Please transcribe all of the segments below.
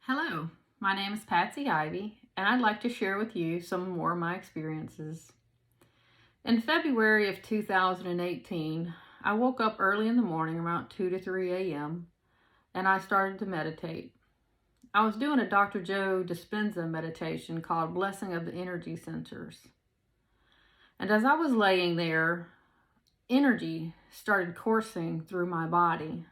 Hello, my name is Patsy Ivy, and I'd like to share with you some more of my experiences. In February of 2018, I woke up early in the morning around 2 to 3 a.m. and I started to meditate. I was doing a Dr. Joe Dispenza meditation called Blessing of the Energy Centers. And as I was laying there, energy started coursing through my body.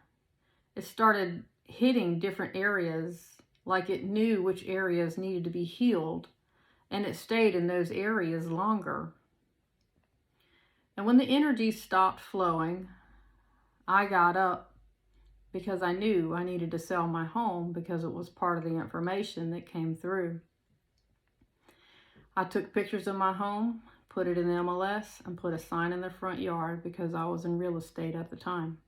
It started hitting different areas like it knew which areas needed to be healed, and it stayed in those areas longer. And when the energy stopped flowing, I got up because I knew I needed to sell my home because it was part of the information that came through. I took pictures of my home, put it in MLS, and put a sign in the front yard because I was in real estate at the time.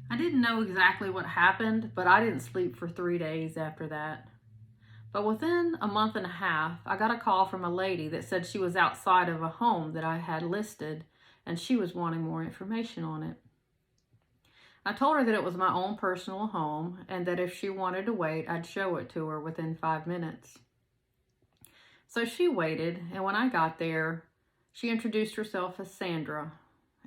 I didn't know exactly what happened, but I didn't sleep for 3 days after that. But within a month and a half, I got a call from a lady that said she was outside of a home that I had listed and she was wanting more information on it. I told her that it was my own personal home and that if she wanted to wait, I'd show it to her within 5 minutes. So she waited, and when I got there, she introduced herself as Sandra.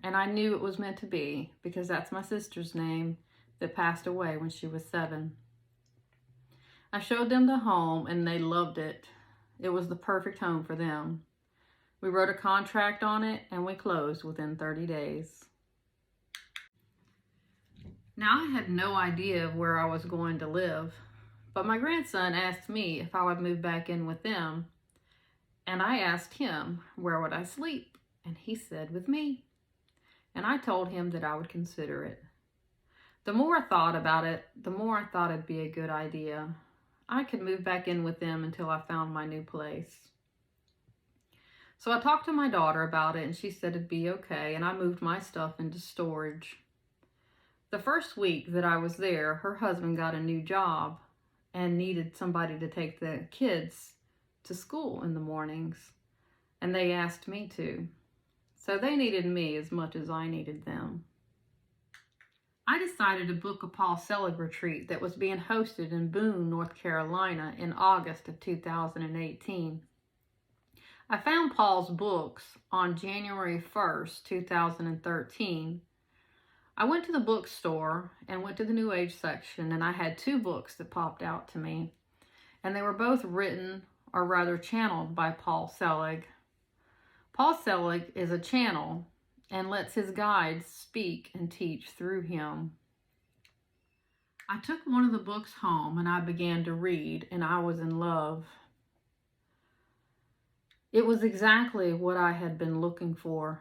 And I knew it was meant to be because that's my sister's name that passed away when she was 7. I showed them the home and they loved it. It was the perfect home for them. We wrote a contract on it and we closed within 30 days. Now I had no idea of where I was going to live, but my grandson asked me if I would move back in with them. And I asked him, where would I sleep? And he said, with me. And I told him that I would consider it. The more I thought about it, the more I thought it'd be a good idea. I could move back in with them until I found my new place. So I talked to my daughter about it and she said it'd be okay, and I moved my stuff into storage. The first week that I was there, her husband got a new job and needed somebody to take the kids to school in the mornings, and they asked me to. So they needed me as much as I needed them. I decided to book a Paul Selig Retreat that was being hosted in Boone, North Carolina in August of 2018. I found Paul's books on January 1st, 2013. I went to the bookstore and went to the New Age section, and I had 2 books that popped out to me. And they were both written, or rather channeled, by Paul Selig. Paul Selig is a channel and lets his guides speak and teach through him. I took one of the books home and I began to read, and I was in love. It was exactly what I had been looking for.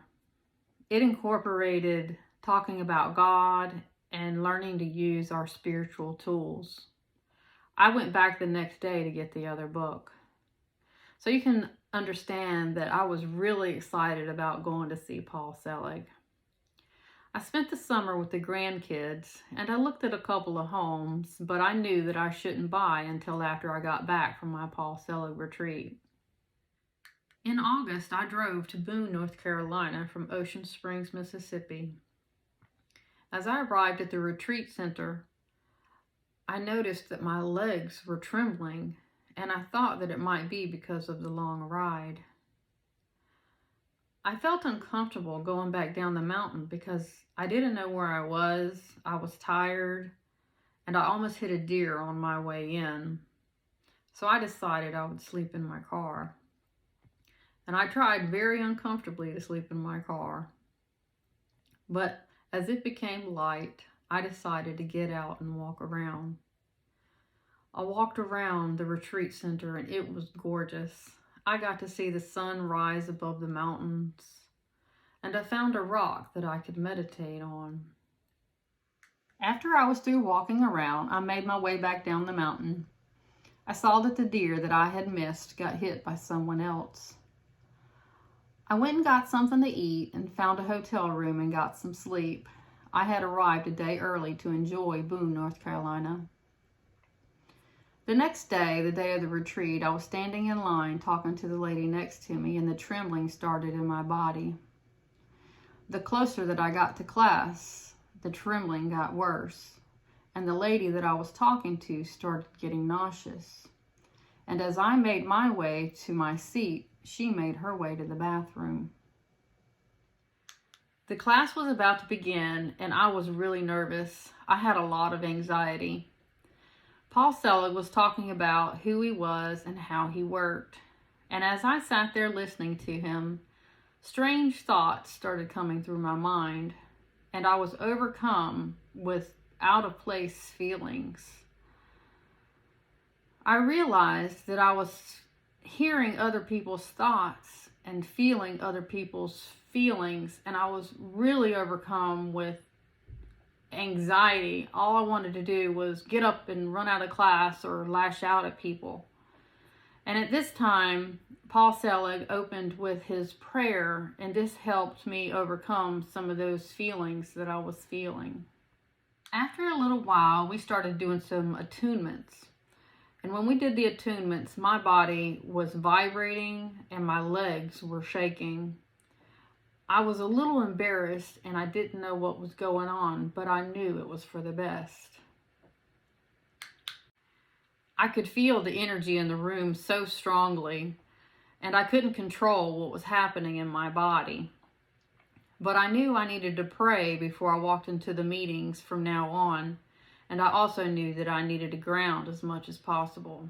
It incorporated talking about God and learning to use our spiritual tools. I went back the next day to get the other book. So you can understand that I was really excited about going to see Paul Selig. I spent the summer with the grandkids and I looked at a couple of homes, but I knew that I shouldn't buy until after I got back from my Paul Selig retreat. In August, I drove to Boone, North Carolina from Ocean Springs, Mississippi. As I arrived at the retreat center, I noticed that my legs were trembling, and I thought that it might be because of the long ride. I felt uncomfortable going back down the mountain because I didn't know where I was tired, and I almost hit a deer on my way in. So I decided I would sleep in my car. And I tried very uncomfortably to sleep in my car. But as it became light, I decided to get out and walk around. I walked around the retreat center and it was gorgeous. I got to see the sun rise above the mountains, and I found a rock that I could meditate on. After I was through walking around, I made my way back down the mountain. I saw that the deer that I had missed got hit by someone else. I went and got something to eat and found a hotel room and got some sleep. I had arrived a day early to enjoy Boone, North Carolina. The next day, the day of the retreat, I was standing in line talking to the lady next to me, and the trembling started in my body. The closer that I got to class, the trembling got worse, and the lady that I was talking to started getting nauseous. And as I made my way to my seat, she made her way to the bathroom. The class was about to begin, and I was really nervous. I had a lot of anxiety. Paul Selig was talking about who he was and how he worked. And as I sat there listening to him, strange thoughts started coming through my mind, and I was overcome with out-of-place feelings. I realized that I was hearing other people's thoughts and feeling other people's feelings, and I was really overcome with anxiety. All I wanted to do was get up and run out of class or lash out at people. And at this time, Paul Selig opened with his prayer, and this helped me overcome some of those feelings that I was feeling. After a little while, we started doing some attunements. And when we did the attunements, my body was vibrating and my legs were shaking. I was a little embarrassed and I didn't know what was going on, but I knew it was for the best. I could feel the energy in the room so strongly, and I couldn't control what was happening in my body. But I knew I needed to pray before I walked into the meetings from now on, and I also knew that I needed to ground as much as possible.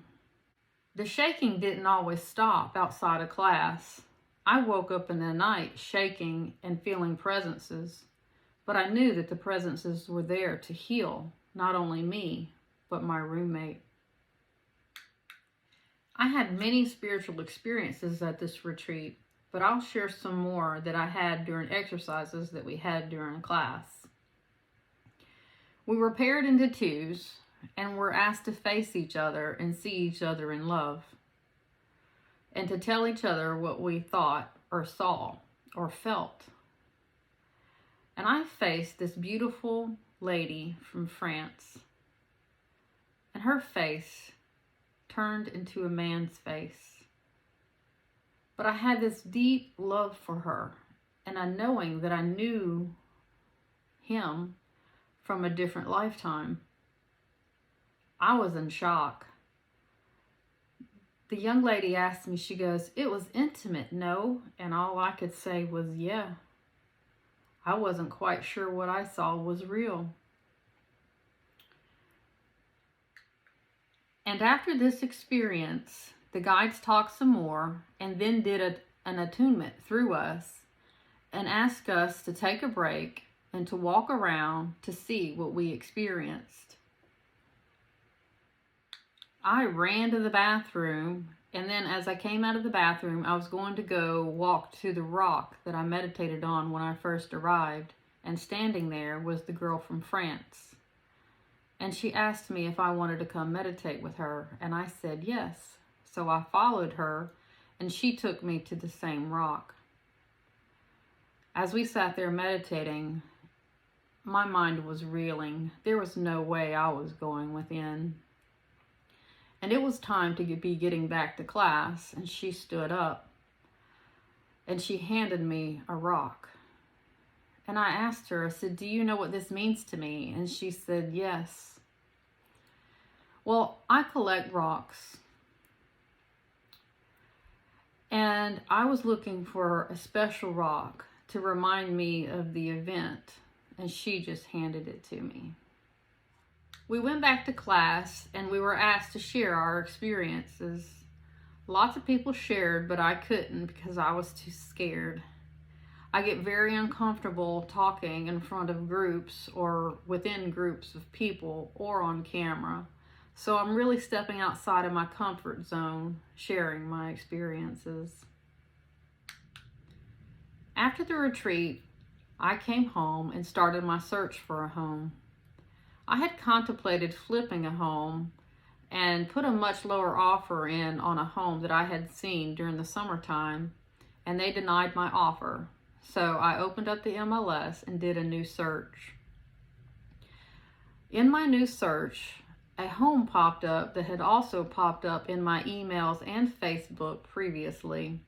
The shaking didn't always stop outside of class. I woke up in the night shaking and feeling presences, but I knew that the presences were there to heal not only me, but my roommate. I had many spiritual experiences at this retreat, but I'll share some more that I had during exercises that we had during class. We were paired into twos and were asked to face each other and see each other in love, and to tell each other what we thought or saw or felt. And I faced this beautiful lady from France, and her face turned into a man's face. But I had this deep love for her, and a knowing that I knew him from a different lifetime. I was in shock. The young lady asked me, she goes, "It was intimate, no?" And all I could say was, "Yeah." I wasn't quite sure what I saw was real. And after this experience, the guides talked some more and then did an attunement through us and asked us to take a break and to walk around to see what we experienced. I ran to the bathroom, and then as I came out of the bathroom, I was going to go walk to the rock that I meditated on when I first arrived, and standing there was the girl from France. And she asked me if I wanted to come meditate with her, and I said yes. So I followed her, and she took me to the same rock. As we sat there meditating, my mind was reeling. There was no way I was going within. And it was time to be getting back to class, and she stood up, and she handed me a rock. And I asked her, I said, "Do you know what this means to me?" And she said, "Yes." Well, I collect rocks. And I was looking for a special rock to remind me of the event, and she just handed it to me. We went back to class, and we were asked to share our experiences. Lots of people shared, but I couldn't because I was too scared. I get very uncomfortable talking in front of groups or within groups of people or on camera. So I'm really stepping outside of my comfort zone, sharing my experiences. After the retreat, I came home and started my search for a home. I had contemplated flipping a home and put a much lower offer in on a home that I had seen during the summertime, and they denied my offer. So I opened up the MLS and did a new search. In my new search, a home popped up that had also popped up in my emails and Facebook previously.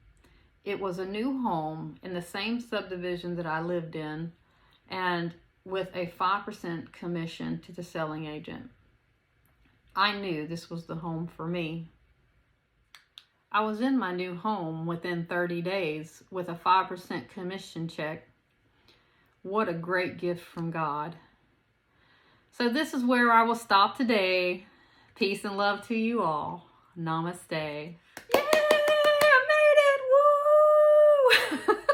It was a new home in the same subdivision that I lived in, and with a 5% commission to the selling agent. I knew this was the home for me. I was in my new home within 30 days with a 5% commission check. What a great gift from God. So this is where I will stop today. Peace and love to you all. Namaste. Yeah, I made it! Woo!